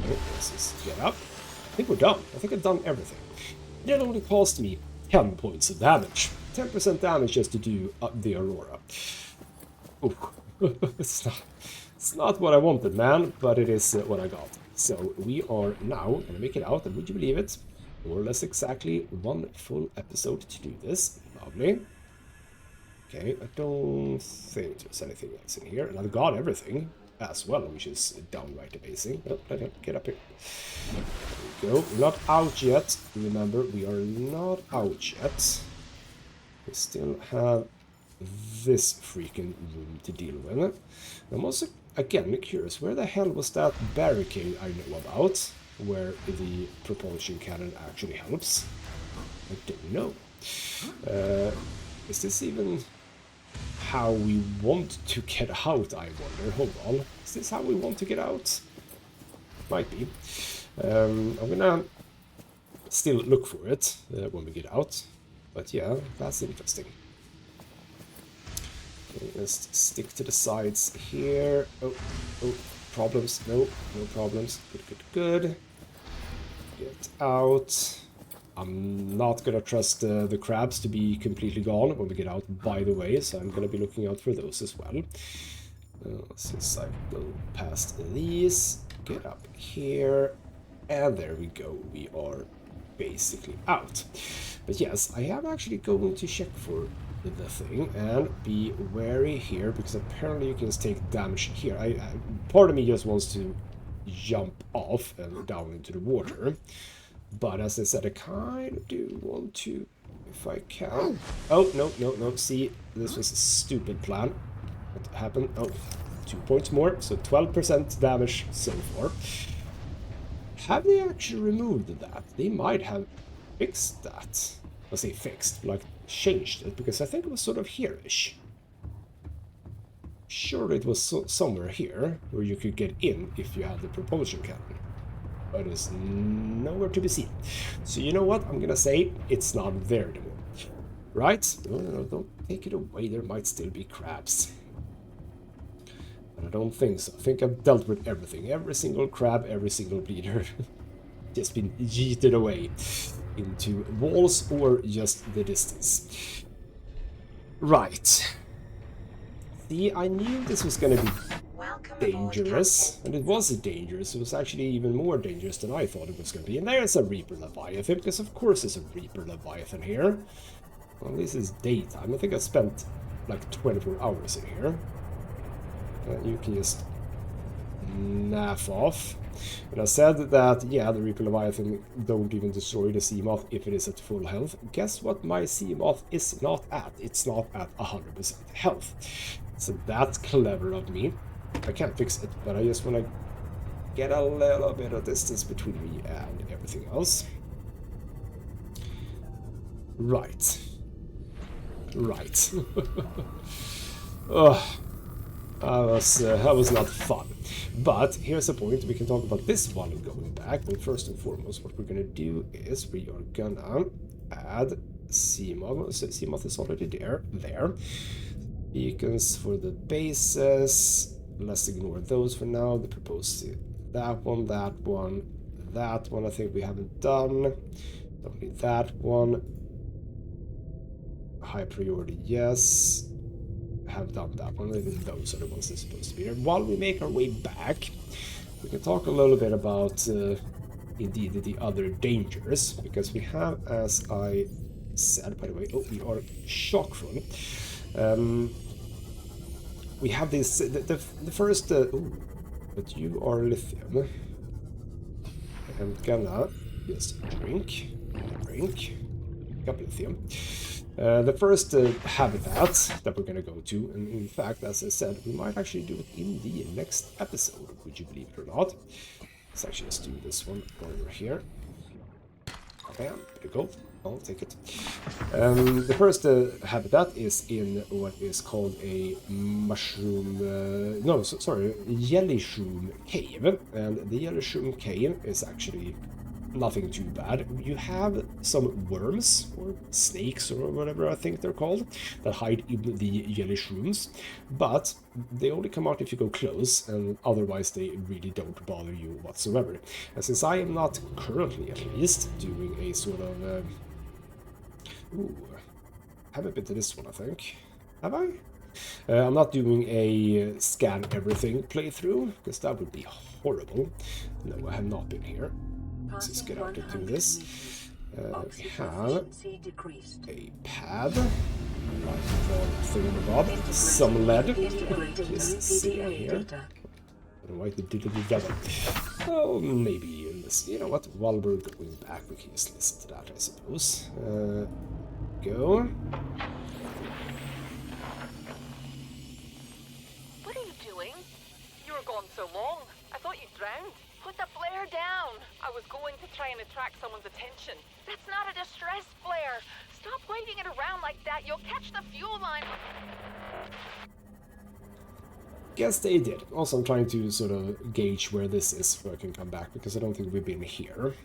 Okay, let's just get up. I think we're done. I think I've done everything. It only cost me 10 points of damage. 10% damage just to do the Aurora. Ooh. It's not what I wanted, man, but it is what I got. So we are now gonna make it out, and would you believe it? More or less exactly one full episode to do this. Lovely. Okay, I don't think there's anything else in here, and I've got everything as well, which is downright amazing. Oh, get up here. There we go. We're not out yet. Remember, we are not out yet. We still have this freaking room to deal with. I'm also, again, curious, where the hell was that barricade I know about, where the propulsion cannon actually helps? I don't know. Is this even how we want to get out, I wonder? Hold on. Is this how we want to get out? Might be. I'm gonna still look for it when we get out. But yeah, that's interesting. Okay, let's stick to the sides here. Oh, problems. No problems. Good. Get out. I'm not gonna trust the crabs to be completely gone when we get out, by the way, so I'm gonna be looking out for those as well. Since I go past these, get up here, and there we go, we are basically out. But yes, I am actually going to check for the thing and be wary here, because apparently you can take damage here. Part of me just wants to jump off and down into the water, but as I said, I kind of do want to, if I can. Oh, no, see, this was a stupid plan. What happened? Oh, 2 points more, so 12% damage so far. Have they actually removed that? They might have fixed that. I say fixed, like changed it, because I think it was sort of here-ish. Surely it was somewhere here where you could get in if you had the propulsion cannon. But it's nowhere to be seen. So you know what? I'm gonna say it's not there anymore. Right? No, don't take it away. There might still be crabs. But I don't think so. I think I've dealt with everything. Every single crab, every single bleeder. Just been yeeted away into walls or just the distance. Right. See, I knew this was going to be dangerous, and it was dangerous. It was actually even more dangerous than I thought it was going to be. And there's a Reaper Leviathan, because of course there's a Reaper Leviathan here. Well, this is daytime. I think I spent like 24 hours in here. You can just naff off. And I said that, yeah, the Reaper Leviathan don't even destroy the Seamoth if it is at full health. Guess what my Seamoth is not at? It's not at 100% health. So that's clever of me. I can't fix it, but I just want to get a little bit of distance between me and everything else. Right. Oh, that was not fun. But here's the point, we can talk about this one going back. And first and foremost, what we're gonna do is we are gonna add Seamoth. So Seamoth is already there. Beacons for the bases. Let's ignore those for now. The proposed that one I think we haven't done. Don't need that one. High priority, yes. Have done that one. Even those are the ones that's supposed to be there. While we make our way back, we can talk a little bit about indeed the other dangers, because we have, as I said, by the way, we are shock full. We have this the first but you are lithium. I'm gonna just drink lithium. The first habitat that we're gonna go to, and in fact, as I said, we might actually do it in the next episode, would you believe it or not. Let's actually just do this one over here. Bam, there you go. I'll take it. The first habitat is in what is called a Jellyshroom Cave, and the Jellyshroom Cave is actually nothing too bad. You have some worms or snakes or whatever I think they're called that hide in the jelly shrooms, but they only come out if you go close, and otherwise they really don't bother you whatsoever. And since I am not currently, at least, doing a sort of haven't been to this one, I think. Have I? I'm not doing a scan everything playthrough, because that would be horrible. No, I have not been here. Let's just get out and do this. We have a pad, like thingamabob, some lead, just sitting here. Why the devil? Oh, maybe in this. You know what? While we're going back, we can just listen to that, I suppose. Go. What are you doing? You were gone so long. I thought you drowned. Put the flare down! I was going to try and attract someone's attention. That's not a distress flare! Stop waving it around like that, you'll catch the fuel line! Guess they did. Also, I'm trying to sort of gauge where this is, where I can come back, because I don't think we've been here.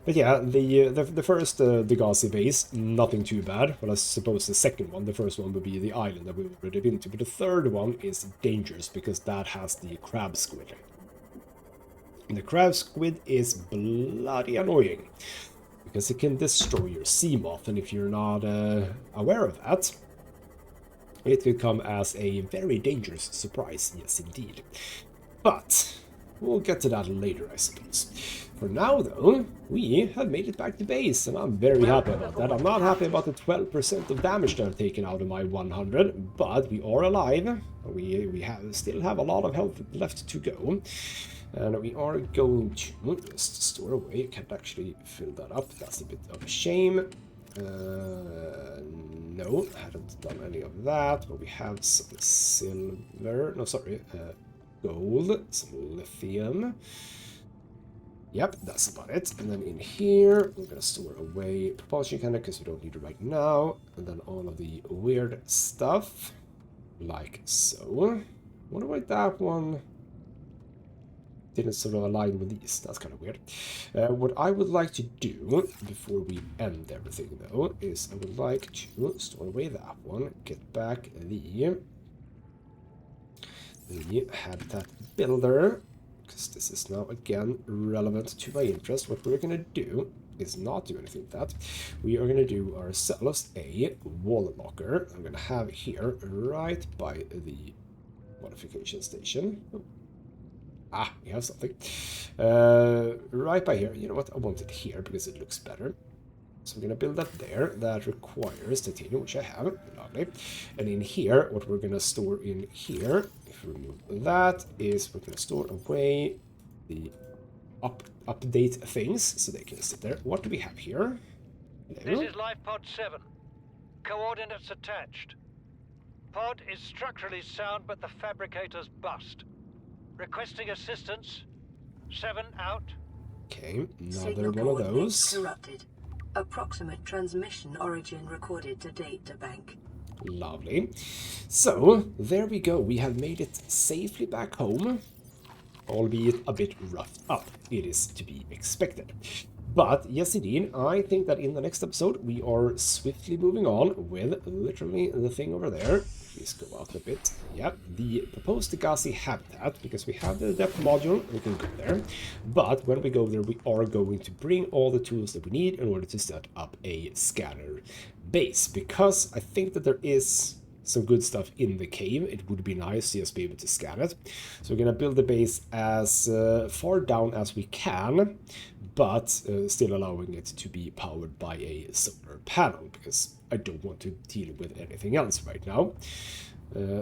But yeah, the first Degassi base, nothing too bad. Well, I suppose the second one, the first one would be the island that we've already been to. But the third one is dangerous, because that has the crab squid. And the crab squid is bloody annoying. because it can destroy your sea moth, and if you're not aware of that, it could come as a very dangerous surprise, yes indeed. But we'll get to that later, I suppose. For now, though, we have made it back to base, and I'm very happy about that. I'm not happy about the 12% of damage that I've taken out of my 100, but we are alive. We still have a lot of health left to go. And we are going to just store away. Can't actually fill that up. That's a bit of a shame. No, I haven't done any of that. But we have some silver. No, sorry. Gold. Some lithium. Yep, that's about it. And then in here, we're going to store away propulsion cannon because we don't need it right now. And then all of the weird stuff. Like so. Wonder why that one didn't sort of align with these. That's kind of weird. What I would like to do before we end everything, though, is I would like to store away that one, get back the habitat builder, because this is now again relevant to my interest. What we're going to do is not do anything with that. We are going to do ourselves a wall locker. I'm going to have here right by the modification station. Ah, we have something. Right by here. You know what? I want it here because it looks better. So I'm going to build that there. That requires titanium, which I have. Lovely. And in here, what we're going to store in here, if we remove that, is we're going to store away the update things so they can sit there. What do we have here? Hello? This is Life Pod 7. Coordinates attached. Pod is structurally sound, but the fabricators bust. Requesting assistance. 7 out. Okay, another Signal one of coordinates those. corrupted. Approximate transmission origin recorded to data bank. Lovely. So, there we go. We have made it safely back home, albeit a bit roughed up. It is to be expected. But, yes indeed, I think that in the next episode we are swiftly moving on with literally the thing over there. Please go out a bit. Yep, the proposed Degassi habitat, because we have the depth module, we can go there. But when we go there, we are going to bring all the tools that we need in order to set up a scanner base. Because I think that there is some good stuff in the cave. It would be nice to just be able to scan it. So we're going to build the base as far down as we can, but still allowing it to be powered by a solar panel, because I don't want to deal with anything else right now.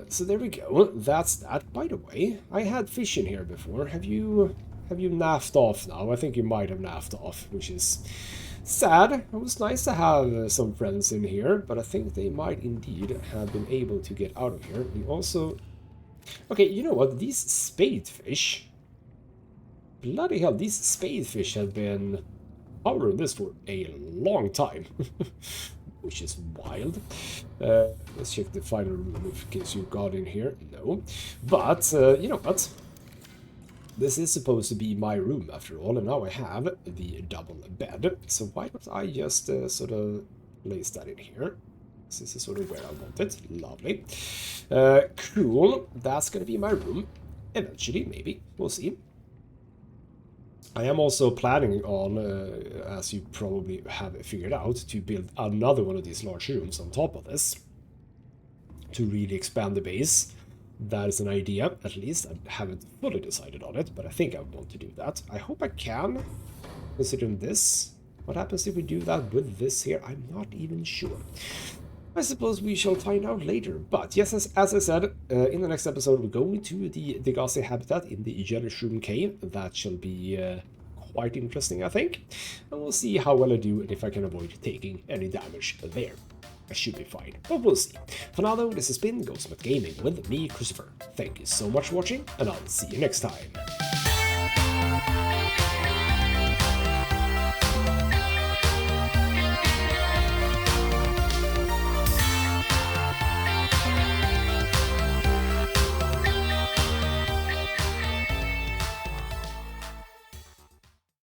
So there we go. That's that. By the way, I had fish in here before. Have you naffed off now? I think you might have naffed off, which is sad. It was nice to have some friends in here, but I think they might indeed have been able to get out of here. We also... Okay, you know what? These spadefish... Bloody hell, these spadefish have been powering this for a long time. Which is wild. Let's check the final room in case you got in here. No. But, you know what? This is supposed to be my room after all, and now I have the double bed. So why don't I just sort of place that in here? This is sort of where I want it. Lovely. Cool. That's going to be my room. Eventually, maybe. We'll see. I am also planning on, as you probably have figured out, to build another one of these large rooms on top of this. To really expand the base. That is an idea, at least. I haven't fully decided on it, but I think I want to do that. I hope I can, considering this. What happens if we do that with this here? I'm not even sure. I suppose we shall find out later. But yes, as I said, in the next episode we're going to the Degassi habitat in the Jellyshroom Cave. That shall be quite interesting, I think. And we'll see how well I do and if I can avoid taking any damage there. I should be fine, but we'll see. For now though, this has been ghostmutgaming with me, Christopher. Thank you so much for watching, and I'll see you next time.